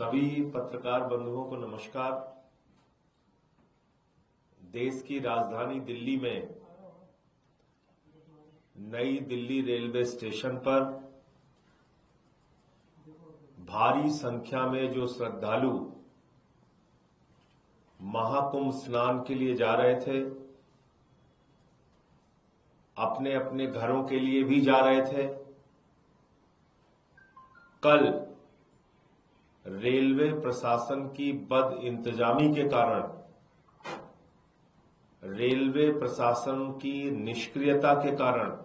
सभी पत्रकार बंधुओं को नमस्कार। देश की राजधानी दिल्ली में नई दिल्ली रेलवे स्टेशन पर भारी संख्या में जो श्रद्धालु महाकुंभ स्नान के लिए जा रहे थे, अपने अपने घरों के लिए भी जा रहे थे, कल रेलवे प्रशासन की बद इंतजामी के कारण, रेलवे प्रशासन की निष्क्रियता के कारण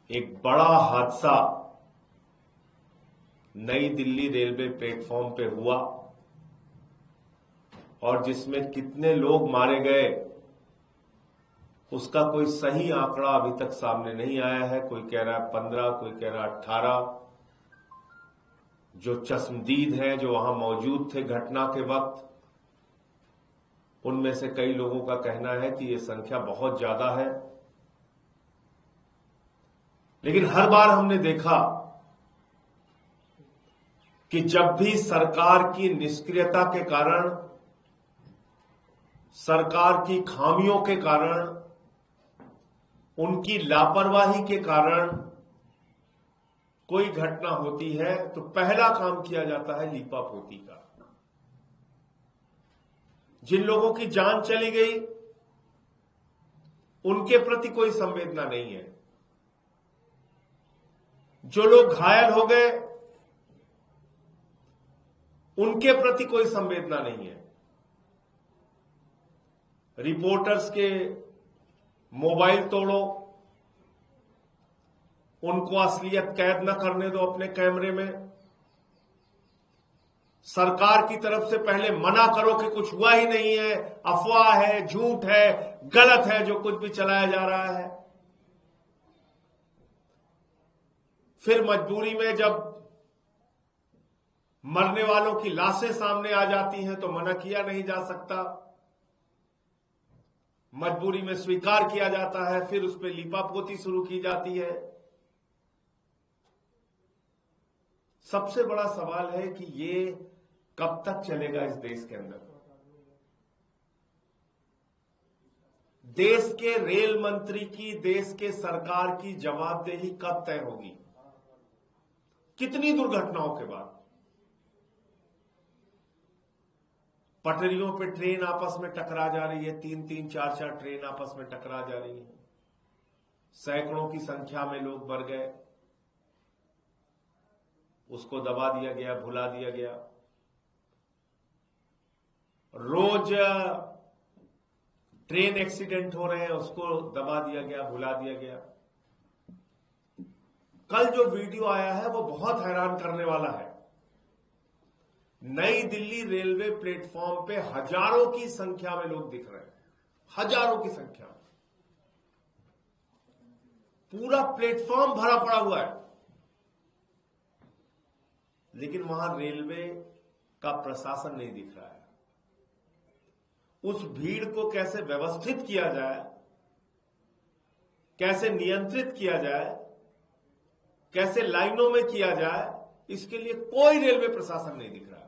एक बड़ा हादसा नई दिल्ली रेलवे प्लेटफॉर्म पे हुआ और जिसमें कितने लोग मारे गए उसका कोई सही आंकड़ा अभी तक सामने नहीं आया है। कोई कह रहा है 15, कोई कह रहा है 18। जो चश्मदीद हैं, जो वहां मौजूद थे घटना के वक्त, उनमें से कई लोगों का कहना है कि ये संख्या बहुत ज्यादा है। लेकिन हर बार हमने देखा कि जब भी सरकार की निष्क्रियता के कारण, सरकार की खामियों के कारण, उनकी लापरवाही के कारण कोई घटना होती है तो पहला काम किया जाता है लीपापोती का। जिन लोगों की जान चली गई उनके प्रति कोई संवेदना नहीं है। जो लोग घायल हो गए उनके प्रति कोई संवेदना नहीं है। रिपोर्टर्स के मोबाइल तोड़ो, उनको असलियत कैद न करने दो अपने कैमरे में। सरकार की तरफ से पहले मना करो कि कुछ हुआ ही नहीं है, अफवाह है, झूठ है, गलत है जो कुछ भी चलाया जा रहा है। फिर मजबूरी में जब मरने वालों की लाशें सामने आ जाती हैं तो मना किया नहीं जा सकता, मजबूरी में स्वीकार किया जाता है, फिर उस पर लीपापोती शुरू की जाती है। सबसे बड़ा सवाल है कि ये कब तक चलेगा इस देश के अंदर। देश के रेल मंत्री की, देश के सरकार की जवाबदेही कब तय होगी? कितनी दुर्घटनाओं के बाद? पटरियों पे ट्रेन आपस में टकरा जा रही है, 3-3, 4-4 ट्रेन आपस में टकरा जा रही है, सैकड़ों की संख्या में लोग मर गए, उसको दबा दिया गया, भुला दिया गया। रोज ट्रेन एक्सीडेंट हो रहे हैं, उसको दबा दिया गया, भुला दिया गया। कल जो वीडियो आया है वो बहुत हैरान करने वाला है। नई दिल्ली रेलवे प्लेटफॉर्म पे हजारों की संख्या में लोग दिख रहे हैं, हजारों की संख्या में। पूरा प्लेटफॉर्म भरा पड़ा हुआ है, लेकिन वहां रेलवे का प्रशासन नहीं दिख रहा है। उस भीड़ को कैसे व्यवस्थित किया जाए, कैसे नियंत्रित किया जाए, कैसे लाइनों में किया जाए, इसके लिए कोई रेलवे प्रशासन नहीं दिख रहा है।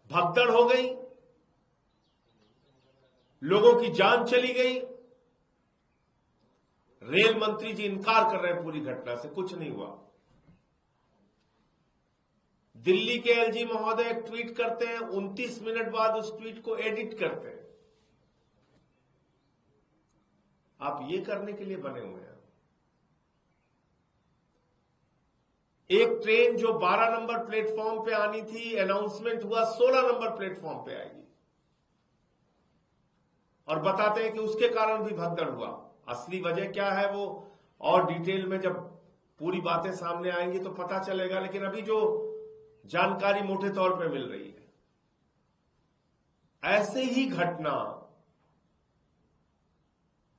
भगदड़ हो गई, लोगों की जान चली गई। रेल मंत्री जी इनकार कर रहे हैं पूरी घटना से, कुछ नहीं हुआ। दिल्ली के एलजी महोदय एक ट्वीट करते हैं, 29 मिनट बाद उस ट्वीट को एडिट करते हैं। आप ये करने के लिए बने हुए हैं। एक ट्रेन जो 12 नंबर प्लेटफॉर्म पे आनी थी, अनाउंसमेंट हुआ 16 नंबर प्लेटफॉर्म पे आएगी, और बताते हैं कि उसके कारण भी भगदड़ हुआ। असली वजह क्या है वो और डिटेल में जब पूरी बातें सामने आएंगी तो पता चलेगा, लेकिन अभी जो जानकारी मोटे तौर पे मिल रही है, ऐसे ही घटना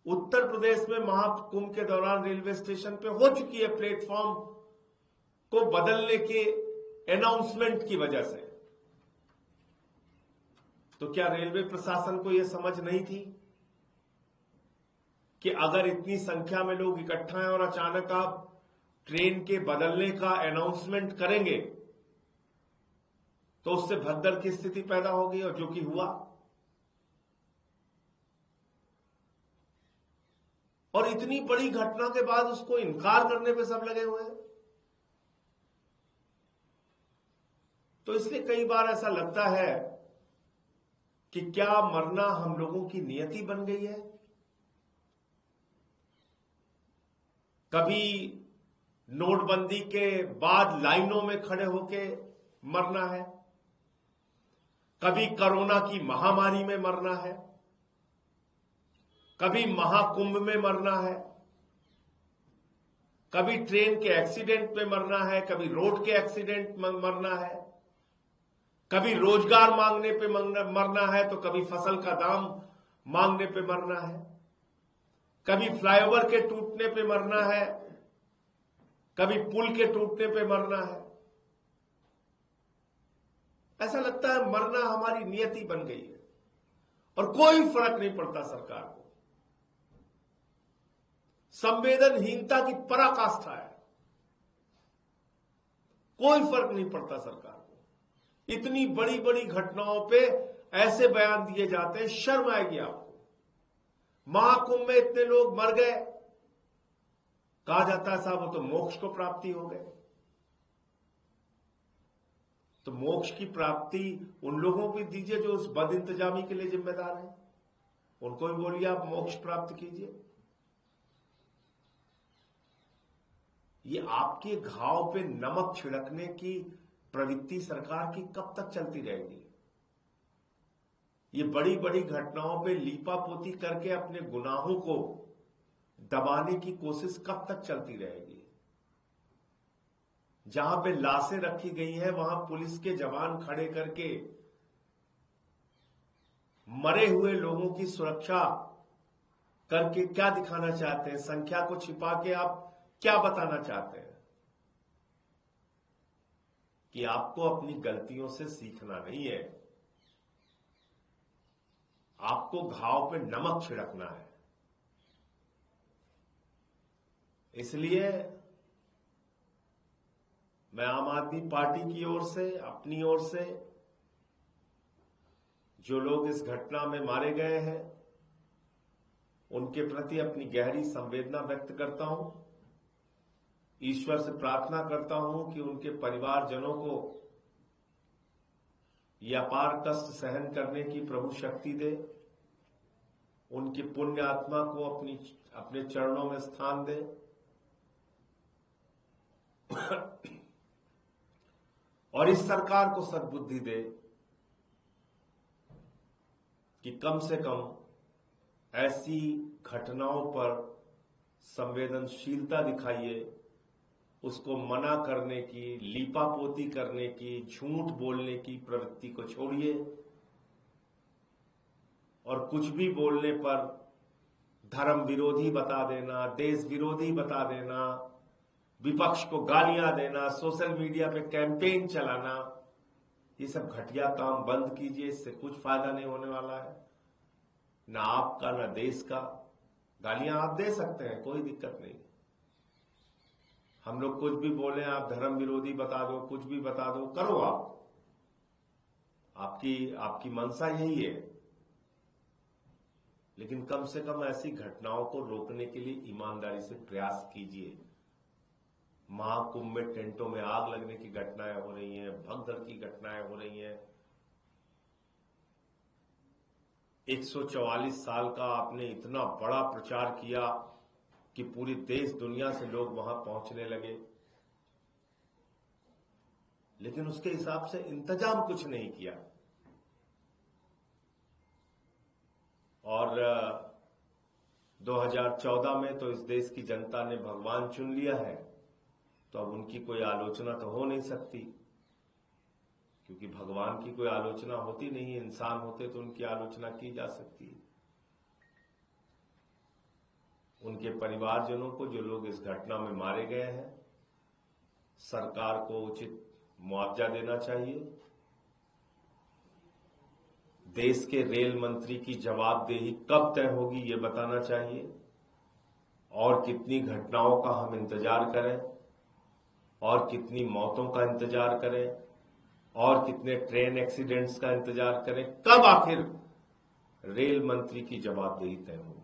उत्तर प्रदेश में महाकुंभ के दौरान रेलवे स्टेशन पे हो चुकी है, प्लेटफॉर्म को बदलने के अनाउंसमेंट की वजह से। तो क्या रेलवे प्रशासन को यह समझ नहीं थी कि अगर इतनी संख्या में लोग इकट्ठा हैं और अचानक आप ट्रेन के बदलने का अनाउंसमेंट करेंगे तो उससे भगदड़ की स्थिति पैदा होगी, और जो कि हुआ। और इतनी बड़ी घटना के बाद उसको इनकार करने पे सब लगे हुए हैं। तो इसलिए कई बार ऐसा लगता है कि क्या मरना हम लोगों की नियति बन गई है। कभी नोटबंदी के बाद लाइनों में खड़े होके मरना है, कभी कोरोना की महामारी में मरना है, कभी महाकुंभ में मरना है, कभी ट्रेन के एक्सीडेंट में मरना है, कभी रोड के एक्सीडेंट में मरना है, कभी रोजगार मांगने पे मरना है, तो कभी फसल का दाम मांगने पे मरना है, कभी फ्लाईओवर के टूटने पे मरना है, कभी पुल के टूटने पे मरना है। ऐसा लगता है मरना हमारी नियति बन गई है और कोई फर्क नहीं पड़ता सरकार को। संवेदनहीनता की पराकाष्ठा है, कोई फर्क नहीं पड़ता सरकार को। इतनी बड़ी बड़ी घटनाओं पे ऐसे बयान दिए जाते हैं, शर्म आएगी आपको। महाकुंभ में इतने लोग मर गए, कहा जाता है साहब वो तो मोक्ष को प्राप्ति हो गए। तो मोक्ष की प्राप्ति उन लोगों को दीजिए जो उस बद इंतजामी के लिए जिम्मेदार हैं, उनको भी बोलिए आप मोक्ष प्राप्त कीजिए। ये आपके घाव पे नमक छिड़कने की प्रवृत्ति सरकार की कब तक चलती रहेगी। ये बड़ी बड़ी घटनाओं पे लीपापोती करके अपने गुनाहों को दबाने की कोशिश कब तक चलती रहेगी। जहां पे लाशें रखी गई हैं वहां पुलिस के जवान खड़े करके मरे हुए लोगों की सुरक्षा करके क्या दिखाना चाहते हैं, संख्या को छिपा के आप क्या बताना चाहते हैं कि आपको अपनी गलतियों से सीखना नहीं है, आपको घाव पे नमक छिड़कना है। इसलिए मैं आम आदमी पार्टी की ओर से, अपनी ओर से, जो लोग इस घटना में मारे गए हैं उनके प्रति अपनी गहरी संवेदना व्यक्त करता हूं। ईश्वर से प्रार्थना करता हूं कि उनके परिवारजनों को यह अपार कष्ट सहन करने की प्रभु शक्ति दे, उनकी पुण्य आत्मा को अपने चरणों में स्थान दे। और इस सरकार को सद्बुद्धि दे कि कम से कम ऐसी घटनाओं पर संवेदनशीलता दिखाइए, उसको मना करने की, लीपापोती करने की, झूठ बोलने की प्रवृत्ति को छोड़िए और कुछ भी बोलने पर धर्म विरोधी बता देना, देश विरोधी बता देना, विपक्ष को गालियां देना, सोशल मीडिया पे कैंपेन चलाना, ये सब घटिया काम बंद कीजिए। इससे कुछ फायदा नहीं होने वाला है, ना आपका ना देश का। गालियां आप दे सकते हैं, कोई दिक्कत नहीं। हम लोग कुछ भी बोले, आप धर्म विरोधी बता दो, कुछ भी बता दो, करो आपकी मंशा यही है। लेकिन कम से कम ऐसी घटनाओं को रोकने के लिए ईमानदारी से प्रयास कीजिए। महाकुंभ में टेंटों में आग लगने की घटनाएं हो रही हैं, भगदड़ की घटनाएं हो रही हैं। 144 साल का आपने इतना बड़ा प्रचार किया कि पूरी देश दुनिया से लोग वहां पहुंचने लगे, लेकिन उसके हिसाब से इंतजाम कुछ नहीं किया। और 2014 में तो इस देश की जनता ने भगवान चुन लिया है, तो अब उनकी कोई आलोचना तो हो नहीं सकती, क्योंकि भगवान की कोई आलोचना होती नहीं है। इंसान होते तो उनकी आलोचना की जा सकती है। उनके परिवारजनों को, जो लोग इस घटना में मारे गए हैं, सरकार को उचित मुआवजा देना चाहिए। देश के रेल मंत्री की जवाबदेही कब तय होगी ये बताना चाहिए, और कितनी घटनाओं का हम इंतजार करें और कितनी मौतों का इंतजार करें और कितने ट्रेन एक्सीडेंट्स का इंतजार करें, कब आखिर रेल मंत्री की जवाबदेही तय होगी।